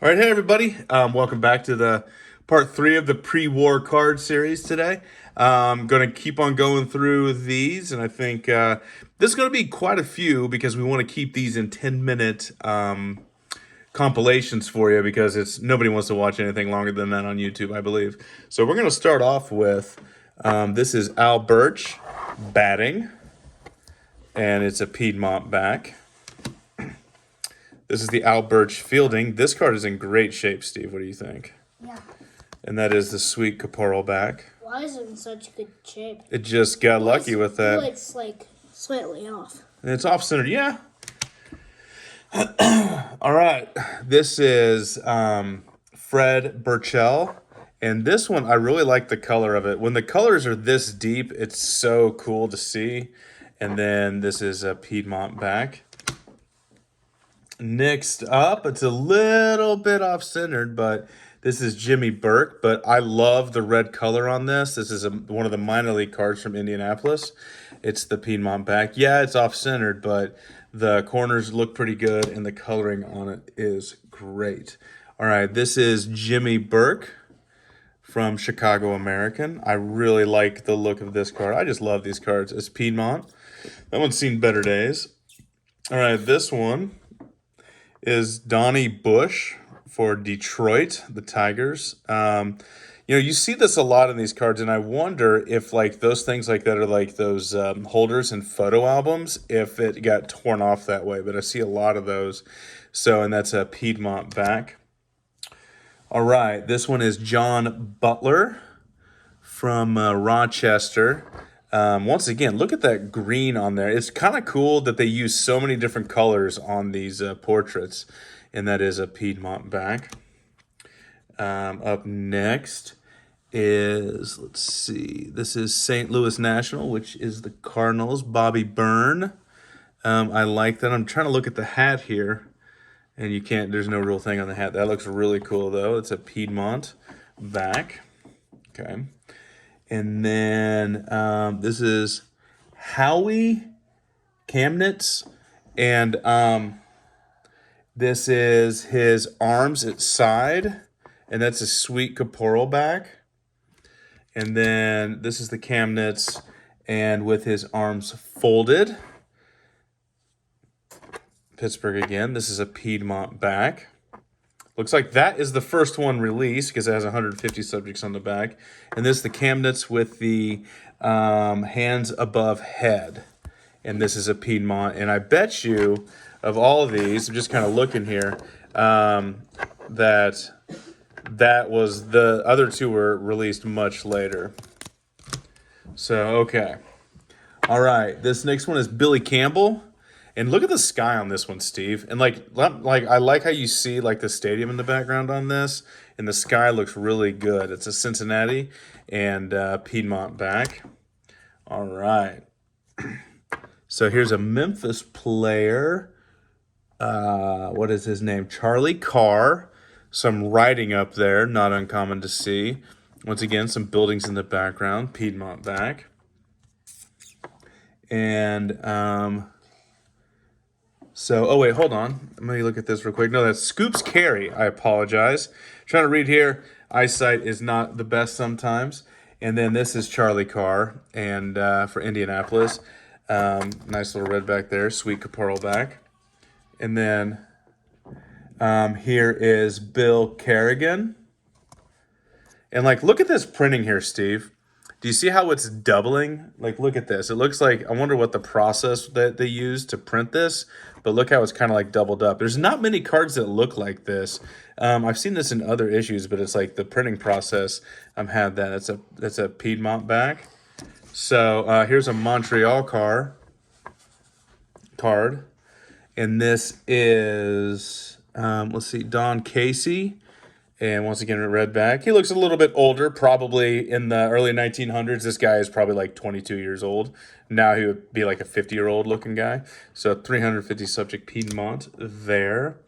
All right, hey everybody. Welcome back to the part 3 of the pre-war card series today. I'm going to keep on going through these, and I think this is going to be quite a few because we want to keep these in 10-minute compilations for you because nobody wants to watch anything longer than that on YouTube, I believe. So we're going to start off with this is Al Birch batting, and it's a Piedmont back. This is the Al Birch fielding. This card is in great shape, Steve. What do you think? Yeah. And that is the Sweet Caporal back. Why is it in such good shape? It just got lucky with that. Well, it's like slightly off. And it's off-centered, yeah. All right. This is Fred Burchell. And this one, I really like the color of it. When the colors are this deep, it's so cool to see. And then this is a Piedmont back. Next up, it's a little bit off-centered, but this is Jimmy Burke. But I love the red color on this. This is one of the minor league cards from Indianapolis. It's the Piedmont back. Yeah, it's off-centered, but the corners look pretty good, and the coloring on it is great. All right, this is Jimmy Burke from Chicago American. I really like the look of this card. I just love these cards. It's Piedmont. That one's seen better days. All right, this one is Donnie Bush for Detroit, the Tigers. You see this a lot in these cards, and I wonder if like those things like that are like those holders in photo albums, if it got torn off that way. But I see a lot of those. So, and that's a Piedmont back. All right, this one is John Butler from Rochester. Once again, look at that green on there. It's kind of cool that they use so many different colors on these portraits, and that is a Piedmont back. Up next is, let's see, this is St. Louis National, which is the Cardinals, Bobby Byrne. I like that. I'm trying to look at the hat here, and there's no real thing on the hat. That looks really cool, though. It's a Piedmont back. Okay. And then this is Howie Kamnitz, and this is his arms at side, and that's a Sweet Caporal back. And then this is the Kamnitz, and with his arms folded. Pittsburgh again. This is a Piedmont back. Looks like that is the first one released because it has 150 subjects on the back. And this is the Kamnitz with the hands above head. And this is a Piedmont. And I bet you, of all of these, I'm just kind of looking here, that was the other two were released much later. So, okay. All right. This next one is Billy Campbell. And look at the sky on this one, Steve. And like I like how you see like the stadium in the background on this, and the sky looks really good. It's a Cincinnati and Piedmont back. All right. So here's a Memphis player. What is his name? Charlie Carr. Some writing up there, not uncommon to see. Once again, some buildings in the background. Piedmont back. And oh wait, hold on. Let me look at this real quick. No, that's Scoops Carey. I apologize. Trying to read here. Eyesight is not the best sometimes. And then this is Charlie Carr, and for Indianapolis. Nice little red back there. Sweet Caporal back. And then here is Bill Kerrigan. And like, look at this printing here, Steve. Do you see how it's doubling? Like, look at this. It looks like, I wonder what the process that they use to print this, but look how it's kind of like doubled up. There's not many cards that look like this. I've seen this in other issues, but it's like the printing process. Had that. That's a Piedmont back. So here's a Montreal card. And this is, let's see, Don Casey. And once again, a red back. He looks a little bit older, probably in the early 1900s. This guy is probably like 22 years old. Now he would be like a 50-year-old looking guy. So 350 subject Piedmont there.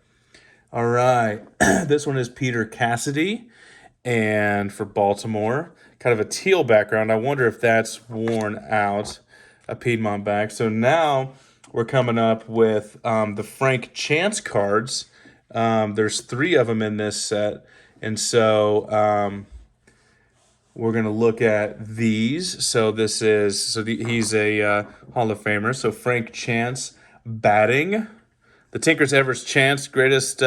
All right. This one is Peter Cassidy. And for Baltimore, kind of a teal background. I wonder if that's worn out, a Piedmont back. So now we're coming up with the Frank Chance cards. There's 3 of them in this set. And so we're going to look at these. So this is, he's a Hall of Famer. So Frank Chance batting. The Tinker's Everest Chance, greatest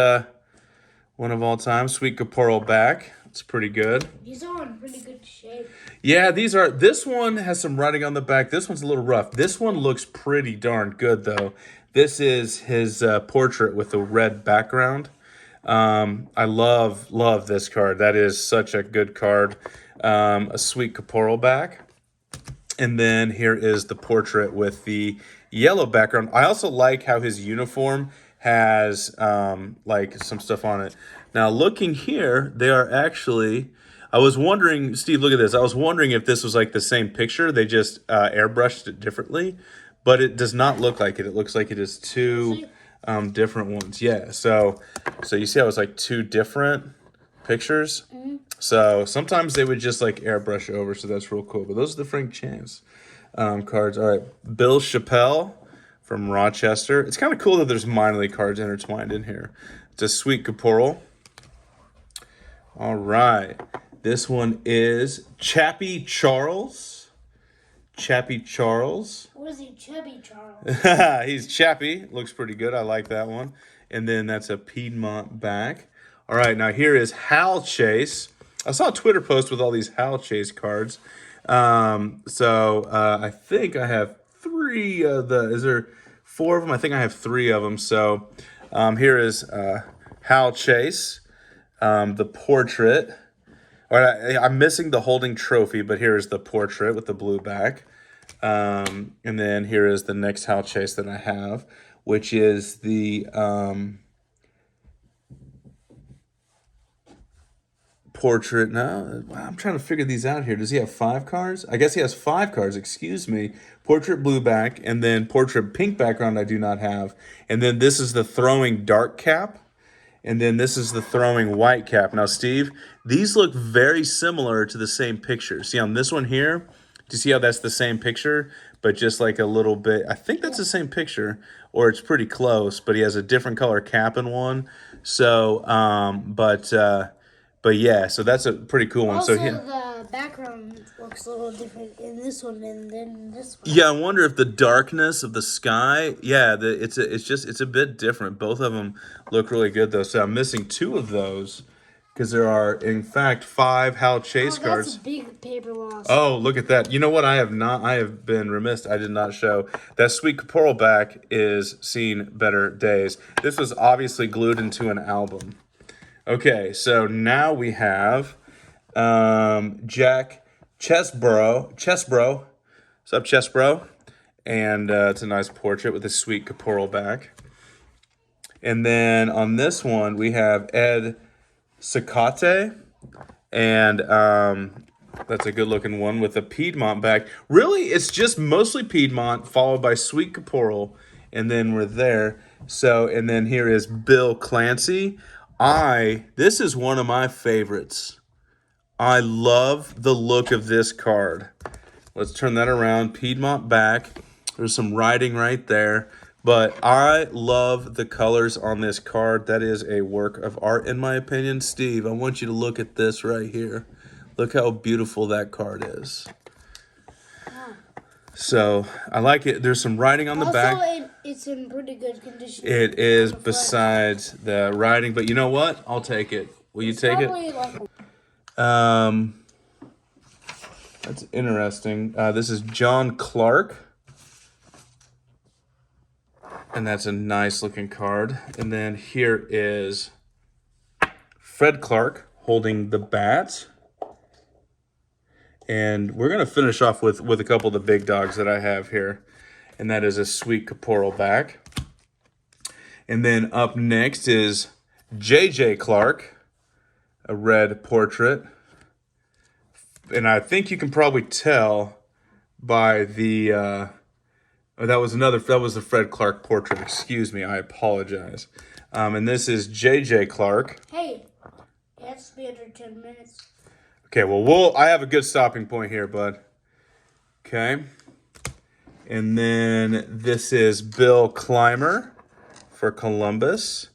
one of all time. Sweet Caporal back. It's pretty good. These are in pretty good shape. Yeah, these are. This one has some writing on the back. This one's a little rough. This one looks pretty darn good, though. This is his portrait with a red background. I love this card. That is such a good card. A Sweet Caporal back. And then here is the portrait with the yellow background. I also like how his uniform has like some stuff on it. Now looking here, they are actually, I was wondering, Steve, look at this. I was wondering if this was like the same picture. They just airbrushed it differently, but it does not look like it. It looks like it is 2 different ones. Yeah, so you see how it's like 2 different pictures? So sometimes they would just like airbrush over, so that's real cool. But those are the Frank Chance cards. All right, Bill Chappelle from Rochester. It's kind of cool that there's minor league cards intertwined in here. It's a Sweet Caporal. All right, this one is Chappie Charles. Chappie Charles. What is he, Chubby Charles? He's Chappie. Looks pretty good. I like that one. And then that's a Piedmont back. All right, now here is Hal Chase. I saw a Twitter post with all these Hal Chase cards. I think I have 3 of the, is there 4 of them? I think I have 3 of them. So here is Hal Chase, the portrait. All right, I'm missing the holding trophy, but here is the portrait with the blue back. And then here is the next Hal Chase that I have, which is the portrait. No, I'm trying to figure these out here. Does he have 5 cards? I guess he has 5 cards, excuse me. Portrait blue back, and then portrait pink background I do not have. And then this is the throwing dark cap. And then this is the throwing white cap. Now, Steve, these look very similar to the same picture. See on this one here, do you see how that's the same picture, but just like a little bit, I think that's the same picture, or it's pretty close, but he has a different color cap in one. So, but yeah, so that's a pretty cool one. Also, So here, the background looks a little different in this one than in this one. yeah, I wonder if the darkness of the sky, yeah, it's a bit different. Both of them look really good though. So I'm missing 2 of those because there are in fact 5 Hal Chase That's cards. a big paper loss. Oh, look at that. You know what? I have been remiss. I did not show. That Sweet Caporal back is seen better days. This was obviously glued into an album. Okay, so now we have Jack Chesbro. What's up, Chesbro? And it's a nice portrait with a Sweet Caporal back. And then on this one, we have Ed Sacate. And that's a good looking one with a Piedmont back. Really, it's just mostly Piedmont, followed by Sweet Caporal, and then we're there. So, and then here is Bill Clancy. This is one of my favorites. I love the look of this card. Let's turn that around. Piedmont back. There's some writing right there. But I love the colors on this card. That is a work of art, in my opinion. Steve, I want you to look at this right here. Look how beautiful that card is. So, I like it. There's some writing on the back. Also, it's in pretty good condition. It is besides the writing. But you know what? I'll take it. Will you take it? That's interesting. This is John Clark. And that's a nice looking card. And then here is Fred Clark holding the bat. And we're going to finish off with a couple of the big dogs that I have here. And that is a Sweet Caporal back. And then up next is J.J. Clark, a red portrait. And I think you can probably tell by the... that was the Fred Clark portrait. Excuse me, I apologize. And this is J.J. Clark. Hey, it has to be under 10 minutes. Okay, well, I have a good stopping point here, bud. Okay. And then this is Bill Clymer for Columbus.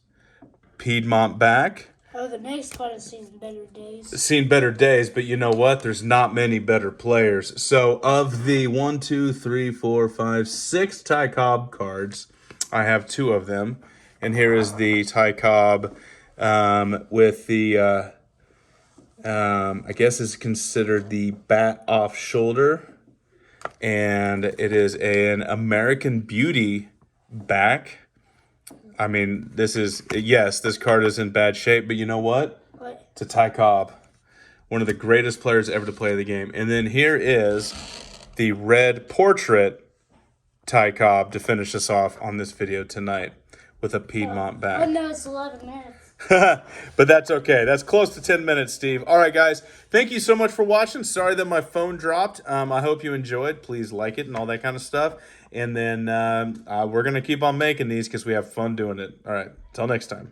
Piedmont back. Oh, the next card has seen better days. Seen better days, but you know what? There's not many better players. So of the 1, 2, 3, 4, 5, 6 Ty Cobb cards, I have 2 of them. And here is the Ty Cobb with the, I guess is considered the bat off shoulder. And it is an American Beauty back. I mean, this card is in bad shape, but you know what? What? It's a Ty Cobb, one of the greatest players ever to play the game. And then here is the red portrait Ty Cobb to finish us off on this video tonight with a Piedmont Oh back. no, it's 11 minutes. But that's okay. That's close to 10 minutes, Steve. All right, guys. Thank you so much for watching. Sorry that my phone dropped. I hope you enjoyed. Please like it and all that kind of stuff. And then we're going to keep on making these because we have fun doing it. All right. Till next time.